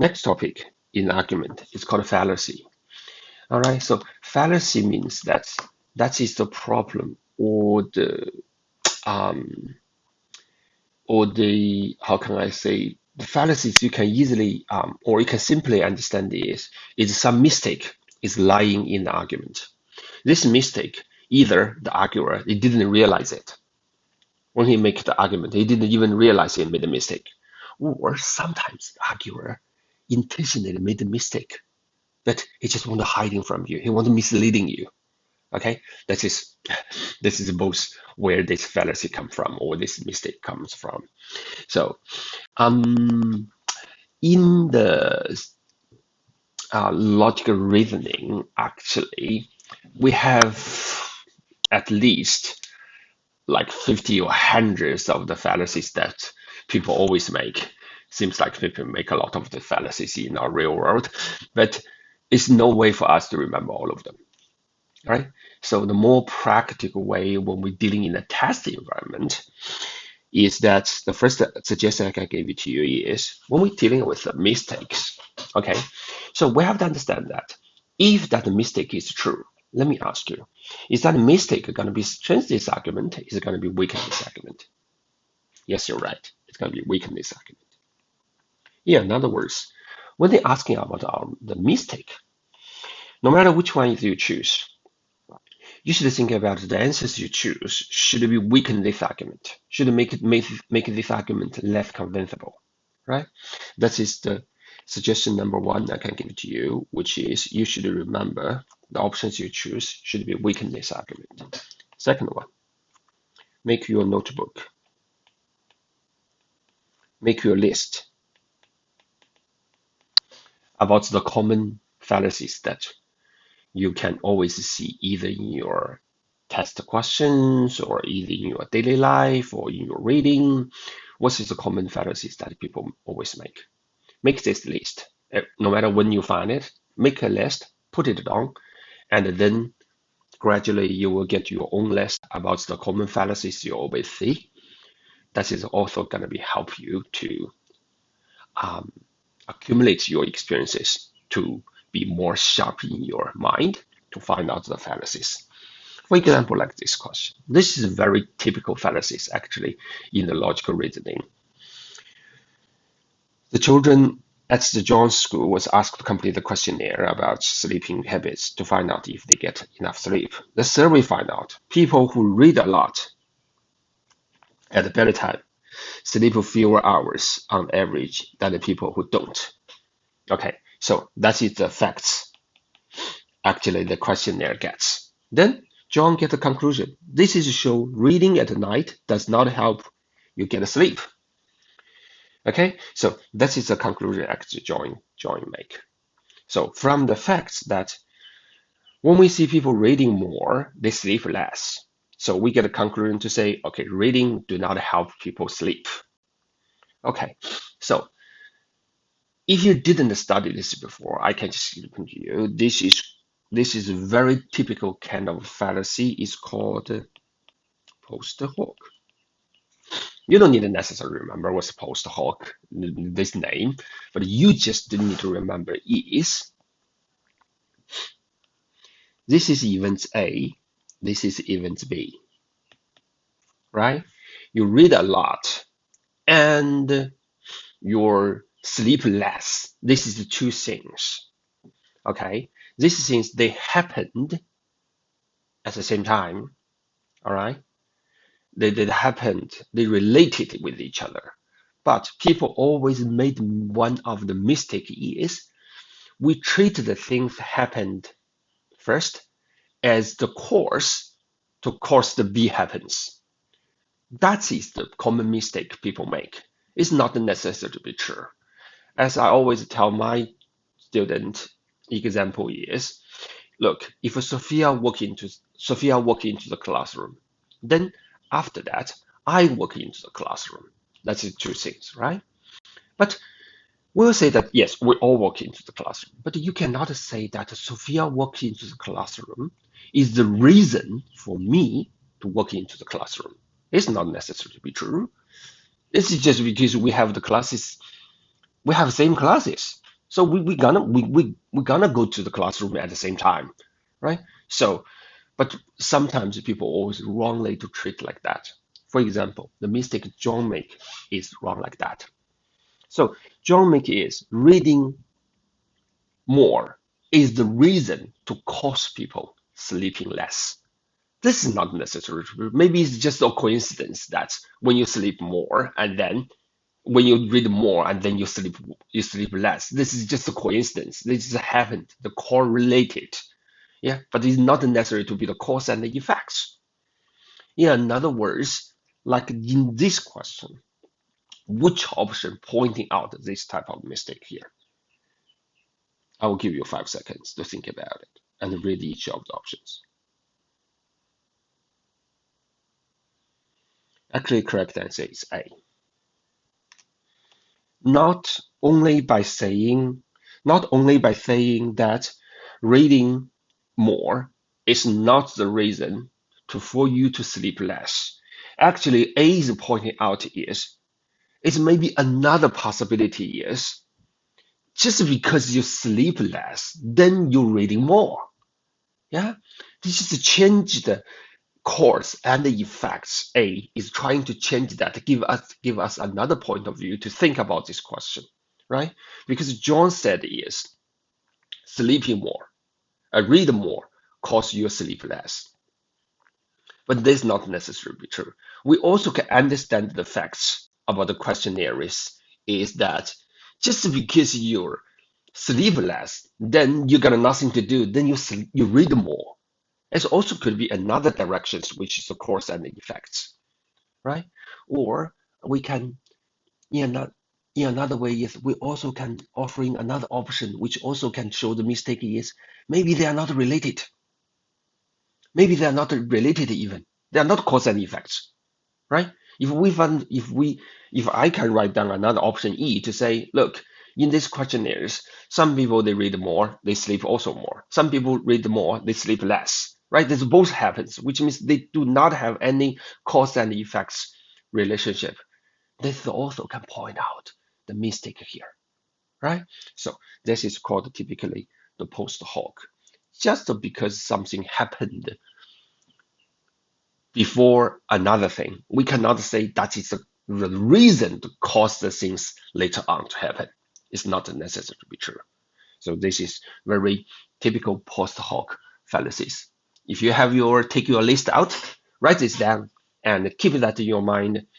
Next topic in argument is called fallacy. All right, so fallacy means that is the problem um, or the how can I say the fallacies you can easily or you can simply understand is some mistake is lying in the argument. This mistake, either the arguer he didn't realize it when he make the argument, he didn't even realize he made a mistake, or sometimes the arguer intentionally made a mistake, but he just want to hiding from you. He want to misleading you. Okay, this is both where this fallacy come from or this mistake comes from. So in the logical reasoning, actually, we have at least like 50 or hundreds of the fallacies that people always make. Seems like people make a lot of the fallacies in our real world, but it's no way for us to remember all of them, right? So the more practical way when we're dealing in a test environment is that the first suggestion I can give it to you is when we're dealing with the mistakes, okay? So we have to understand that if that mistake is true, let me ask you, is that mistake going to be strengthen this argument? Is it going to be weaken this argument? Yes, you're right. It's going to be weaken this argument. Yeah, in other words, when they're asking about the mistake, no matter which one you choose, you should think about the answers you choose should be weaken this argument, should make this argument less convincible, right? That is the suggestion number one I can give to you, which is you should remember the options you choose should be weaken this argument. Second one, make your notebook, make your list about the common fallacies that you can always see either in your test questions or either in your daily life or in your reading. What is the common fallacies that people always make? Make this list. No matter when you find it, make a list, put it down, and then gradually you will get your own list about the common fallacies you always see. That is also going to be help you to accumulate your experiences to be more sharp in your mind to find out the fallacies. For example, like this question. This is a very typical fallacies actually in the logical reasoning. The children at the Jones school was asked to complete the questionnaire about sleeping habits to find out if they get enough sleep. The survey found out people who read a lot at bedtime sleep fewer hours on average than the people who don't. Okay, so that is the facts actually the questionnaire gets. Then John gets a conclusion. This is to show reading at night does not help you get sleep. Okay, so that is the conclusion actually John make. So from the facts that when we see people reading more, they sleep less. So we get a conclusion to say, okay, reading do not help people sleep. Okay, so if you didn't study this before, I can just explain to you. This is a very typical kind of fallacy. It's called post hoc. You don't need to necessarily remember what's post hoc, this name, but you just need to remember is this is event A, this is event B, right? You read a lot and you sleep less. This is the two things, okay? These things, they happened at the same time, all right? They happened, they related with each other. But people always made one of the mistake is we treat the things happened first as the cause to cause the B happens. That is the common mistake people make. It's not necessary to be true. As I always tell my student, example is, look, if Sophia walk into the classroom, then after that, I walk into the classroom. That's the two things, right? But we'll say that, yes, we all walk into the classroom. But you cannot say that Sophia walked into the classroom is the reason for me to walk into the classroom. It's not necessary to be true. It's just because we have the classes, we have the same classes. So we gonna go to the classroom at the same time, right? So, but sometimes people always wrongly to treat like that. For example, the mistake John make is wrong like that. So John make is reading more is the reason to cause people sleeping less. This is not necessary. Maybe it's just a coincidence that when you sleep more and then when you read more and then you sleep less. This is just a coincidence. This just happened. The correlated. Yeah, but it's not necessary to be the cause and the effects. In other words, like in this question, which option pointing out this type of mistake here? I will give you 5 seconds to think about it and read each of the options. Actually, correct answer is A. Not only by saying, not only by saying that reading more is not the reason for you to sleep less. Actually, A is pointing out is maybe another possibility is just because you sleep less, then you're reading more. Yeah, this is change the course and the effects. A is trying to change that, give us another point of view to think about this question, right? Because John said is sleeping more, read more, cause you sleep less. But this is not necessarily true. We also can understand the facts about the questionnaires is that just because you sleep less, then you got nothing to do, then you read more. It also could be another directions, which is the cause and the effects, right? Or we can, in another, in another way, is we also can offering another option, which also can show the mistake is maybe they are not related. Maybe they are not related even. They are not cause and effects, right? If I can write down another option E to say, look, in these questionnaires, some people they read more, they sleep also more. Some people read more, they sleep less, right? This both happens, which means they do not have any cause and effects relationship. This also can point out the mistake here, right? So this is called typically the post hoc. Just because something happened before another thing. We cannot say that is the reason to cause the things later on to happen. It's not necessary to be true. So this is very typical post hoc fallacies. If you have take your list out, write this down and keep that in your mind